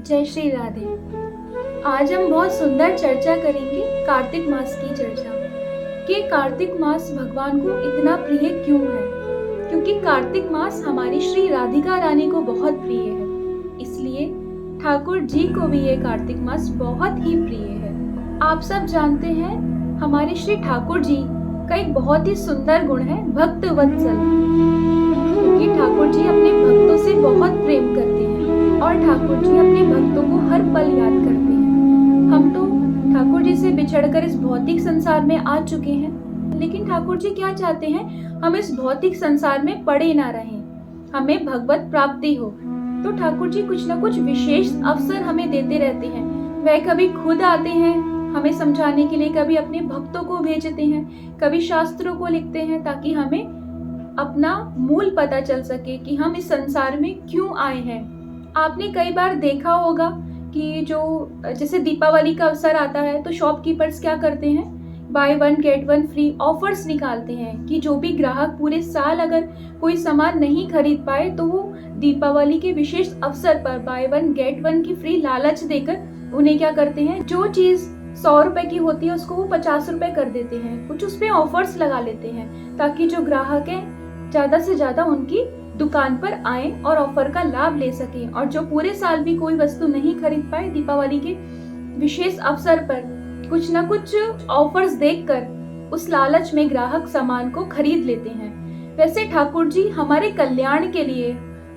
जय श्री राधे। आज हम बहुत सुंदर चर्चा करेंगे कार्तिक मास की चर्चा कि कार्तिक मास भगवान को इतना प्रिय क्यों है। क्योंकि कार्तिक मास हमारी श्री राधिका रानी को बहुत प्रिय है, इसलिए ठाकुर जी को भी ये कार्तिक मास बहुत ही प्रिय है। आप सब जानते हैं हमारे श्री ठाकुर जी का एक बहुत ही सुंदर गुण है भक्त वत्सल, क्योंकि ठाकुर जी अपने भक्तों से बहुत प्रेम करते हैं और ठाकुर जी अपने भक्तों को हर पल याद करते हैं। हम तो ठाकुर जी से बिछड़कर इस भौतिक संसार में आ चुके हैं, लेकिन ठाकुर जी क्या चाहते हैं, हम इस भौतिक संसार में पड़े ना रहें, हमें भगवत प्राप्ति हो। तो ठाकुर जी कुछ न कुछ विशेष अवसर हमें देते रहते हैं। वह कभी खुद आते हैं हमें समझाने के लिए, कभी अपने भक्तों को भेजते हैं, कभी शास्त्रों को लिखते हैं, ताकि हमें अपना मूल पता चल सके कि हम इस संसार में क्यों आए हैं। आपने कई बार देखा होगा कि जैसे दीपावली का अवसर आता है तो शॉपकीपर्स क्या करते हैं, by one get one free offers निकालते हैं कि जो भी ग्राहक पूरे साल अगर कोई सामान नहीं खरीद पाए तो वो दीपावली के विशेष अवसर पर बाय वन गेट वन की फ्री लालच देकर उन्हें क्या करते हैं, जो चीज 100 रुपए की होती है उसको वो 50 रुपए कर देते हैं, कुछ उस पे ऑफर्स लगा लेते हैं ताकि जो ग्राहक है ज्यादा से ज्यादा उनकी दुकान पर आए और ऑफर का लाभ ले सकें। और जो पूरे साल भी कोई वस्तु नहीं खरीद पाए, दीपावली के विशेष अवसर पर कुछ न कुछ ऑफर्स देखकर उस लालच में ग्राहक सामान को खरीद लेते हैं। वैसे ठाकुर जी हमारे कल्याण के लिए,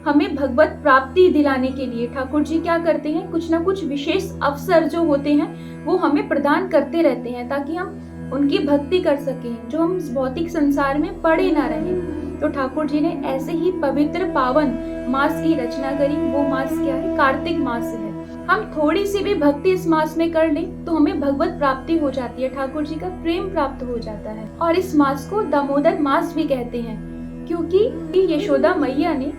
हमें भगवत प्राप्ति दिलाने के लिए ठाकुर जी क्या करते हैं, कुछ न कुछ विशेष अवसर जो होते हैं वो हमें प्रदान करते रहते हैं ताकि हम उनकी भक्ति कर सकें, जो हम इस भौतिक संसार में पड़े ना रहें। तो ठाकुर जी ने ऐसे ही पवित्र पावन मास की रचना करी। वो मास क्या है, कार्तिक मास है। हम थोड़ी सी भी भक्ति इस मास में कर लें तो हमें भगवत प्राप्ति हो जाती है, ठाकुर जी का प्रेम प्राप्त हो जाता है। और इस मास को दामोदर मास भी कहते हैं, क्योंकि यशोदा मैया ने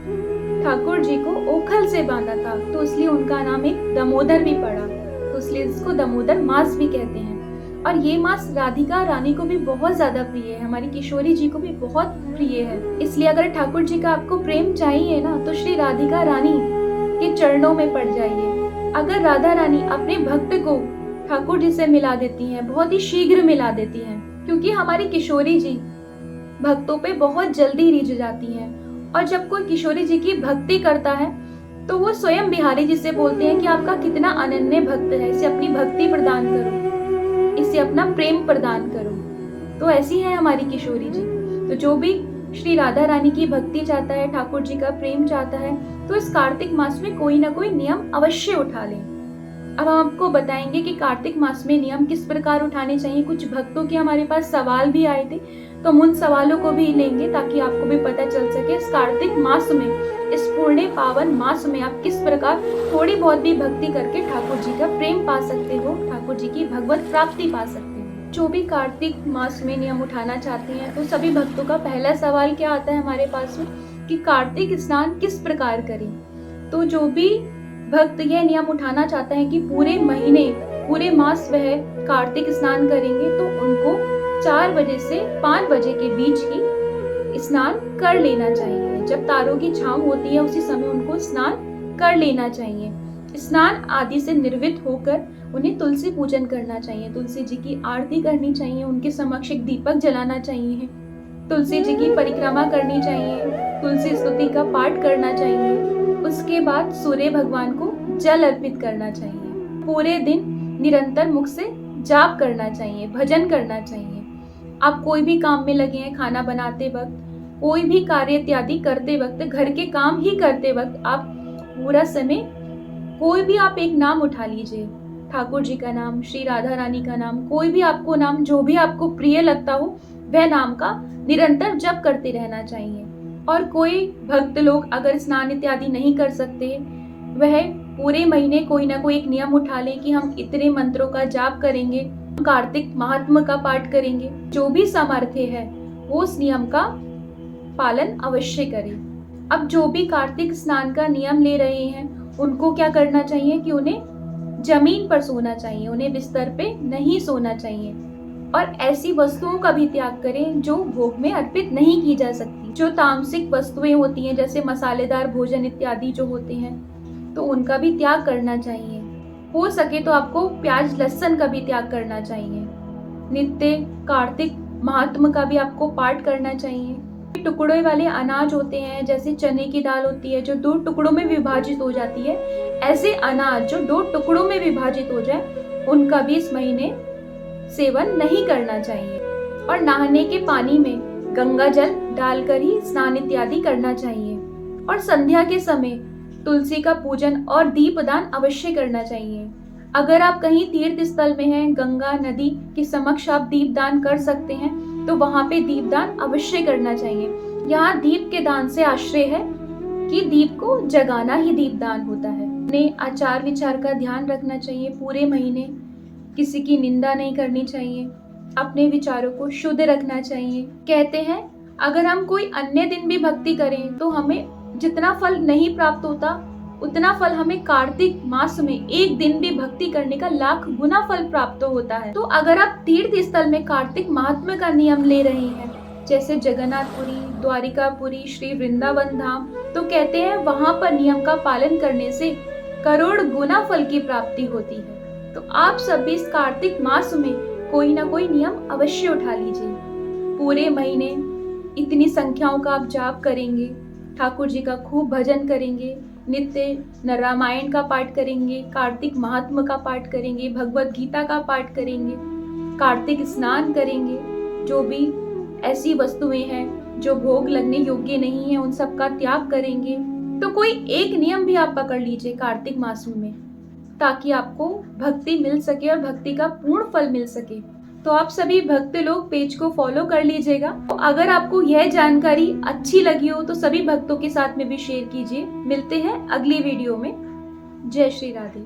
ठाकुर जी को ओखल से बांधा था, तो इसलिए उनका नाम एक दामोदर भी पड़ा, तो इसलिए इसको दामोदर मास भी कहते हैं। और ये मास राधिका रानी को भी बहुत ज्यादा प्रिय है, हमारी किशोरी जी को भी बहुत प्रिय है। इसलिए अगर ठाकुर जी का आपको प्रेम चाहिए ना, तो श्री राधिका रानी के चरणों में पड़ जाइए। अगर राधा रानी अपने भक्त को ठाकुर जी से मिला देती हैं, बहुत ही शीघ्र मिला देती हैं, क्योंकि हमारी किशोरी जी भक्तों पे बहुत जल्दी रिझ जाती हैं। और जब कोई किशोरी जी की भक्ति करता है तो वो स्वयं बिहारी जी से बोलते हैं कि आपका कितना अनन्य भक्त है, इसे अपनी भक्ति प्रदान करो, इसे अपना प्रेम प्रदान करो। तो ऐसी है हमारी किशोरी जी। तो जो भी श्री राधा रानी की भक्ति चाहता है, ठाकुर जी का प्रेम चाहता है, तो इस कार्तिक मास में कोई ना कोई नियम अवश्य उठा लें। अब हम आपको बताएंगे कि कार्तिक मास में नियम किस प्रकार उठाने चाहिए। कुछ भक्तों के हमारे पास सवाल भी आए थे, तो हम उन सवालों को भी लेंगे ताकि आपको भी पता चल सके इस कार्तिक मास में, इस पुण्य पावन मास में आप किस प्रकार थोड़ी बहुत भी भक्ति करके ठाकुर जी का प्रेम पा सकते हो, ठाकुर जी की भगवत प्राप्ति पा सकते हो। जो भी कार्तिक मास में नियम उठाना चाहते हैं, तो सभी भक्तों का पहला सवाल क्या आता है हमारे पास में कि कार्तिक स्नान किस प्रकार करें। तो जो भी भक्त यह नियम उठाना चाहता है कि पूरे महीने पूरे मास वह कार्तिक स्नान करेंगे, तो उनको 4 बजे से 5 बजे के बीच ही स्नान कर लेना चाहिए। जब तारों की छांव होती है उसी समय उनको स्नान कर लेना चाहिए। स्नान आदि से निर्वित होकर उन्हें तुलसी पूजन करना चाहिए, तुलसी जी की आरती करनी चाहिए, उनके समक्ष एक दीपक जलाना चाहिए, तुलसी जी की परिक्रमा करनी चाहिए, तुलसी स्तुति का पाठ करना चाहिए। उसके बाद सूर्य भगवान को जल अर्पित करना चाहिए। पूरे दिन निरंतर मुख से जाप करना चाहिए, भजन करना चाहिए। आप कोई भी काम में लगे हैं, खाना बनाते वक्त, कोई भी कार्य इत्यादि करते वक्त, घर के काम ही करते वक्त आप पूरा समय कोई भी आप एक नाम उठा लीजिए, ठाकुर जी का नाम, श्री राधा रानी का नाम, कोई भी आपको नाम जो भी आपको प्रिय लगता हो वह नाम का निरंतर जप करते रहना चाहिए। और कोई भक्त लोग अगर स्नान इत्यादि नहीं कर सकते, वह पूरे महीने कोई ना कोई एक नियम उठा ले कि हम इतने मंत्रों का जाप करेंगे, कार्तिक महात्म्य का पाठ करेंगे। जो भी सामर्थ्य है वो उस नियम का पालन अवश्य करें। अब जो भी कार्तिक स्नान का नियम ले रहे हैं उनको क्या करना चाहिए कि उन्हें जमीन पर सोना चाहिए, उन्हें बिस्तर पे नहीं सोना चाहिए। और ऐसी वस्तुओं का भी त्याग करें जो भोग में अर्पित नहीं की जा सकती। जो तामसिक वस्तुएं होती हैं, जैसे मसालेदार भोजन इत्यादि जो होते हैं, तो उनका भी त्याग करना चाहिए। हो सके तो आपको प्याज लहसुन का भी त्याग करना चाहिए। नित्य कार्तिक महात्म का भी आपको पाठ करना चाहिए। टुकड़े वाले अनाज होते हैं, जैसे चने की दाल होती है जो 2 टुकड़ों में विभाजित हो जाती है, ऐसे अनाज जो 2 टुकड़ों में विभाजित हो जाए उनका भी इस महीने सेवन नहीं करना चाहिए। और नहाने के पानी में गंगा जल डालकर ही स्नान इत्यादि करना चाहिए। और संध्या के समय तुलसी का पूजन और दीपदान अवश्य करना चाहिए। अगर आप कहीं तीर्थ स्थल में हैं, गंगा नदी के समक्ष आप दीपदान कर सकते हैं तो वहां पे दीपदान अवश्य करना चाहिए। यहाँ दीप के दान से आश्रय है कि दीप को जगाना ही दीपदान होता है। अपने आचार विचार का ध्यान रखना चाहिए। पूरे महीने किसी की निंदा नहीं करनी चाहिए, अपने विचारों को शुद्ध रखना चाहिए। कहते हैं अगर हम कोई अन्य दिन भी भक्ति करें तो हमें जितना फल नहीं प्राप्त होता उतना फल हमें कार्तिक मास में एक दिन भी भक्ति करने का लाख गुना फल प्राप्त होता है। तो अगर आप तीर्थ स्थल में कार्तिक महात्म्य का नियम ले रहे हैं, जैसे जगन्नाथपुरी, द्वारिकापुरी, श्री वृंदावन धाम, तो कहते हैं वहां पर नियम का पालन करने से करोड़ गुना फल की प्राप्ति होती है। तो आप सभी इस कार्तिक मास में कोई ना कोई नियम अवश्य उठा लीजिए। पूरे महीने इतनी संख्याओं का आप जाप करेंगे, ठाकुर जी का खूब भजन करेंगे, नित्य रामायण का पाठ करेंगे, कार्तिक महात्म्य का पाठ करेंगे, भगवत गीता का पाठ करेंगे, कार्तिक स्नान करेंगे, जो भी ऐसी वस्तुएं हैं जो भोग लगने योग्य नहीं है उन सब का त्याग करेंगे। तो कोई एक नियम भी आप पकड़ लीजिए कार्तिक मास में, ताकि आपको भक्ति मिल सके और भक्ति का पूर्ण फल मिल सके। तो आप सभी भक्त लोग पेज को फॉलो कर लीजिएगा। तो अगर आपको यह जानकारी अच्छी लगी हो तो सभी भक्तों के साथ में भी शेयर कीजिए। मिलते हैं अगली वीडियो में। जय श्री राधे।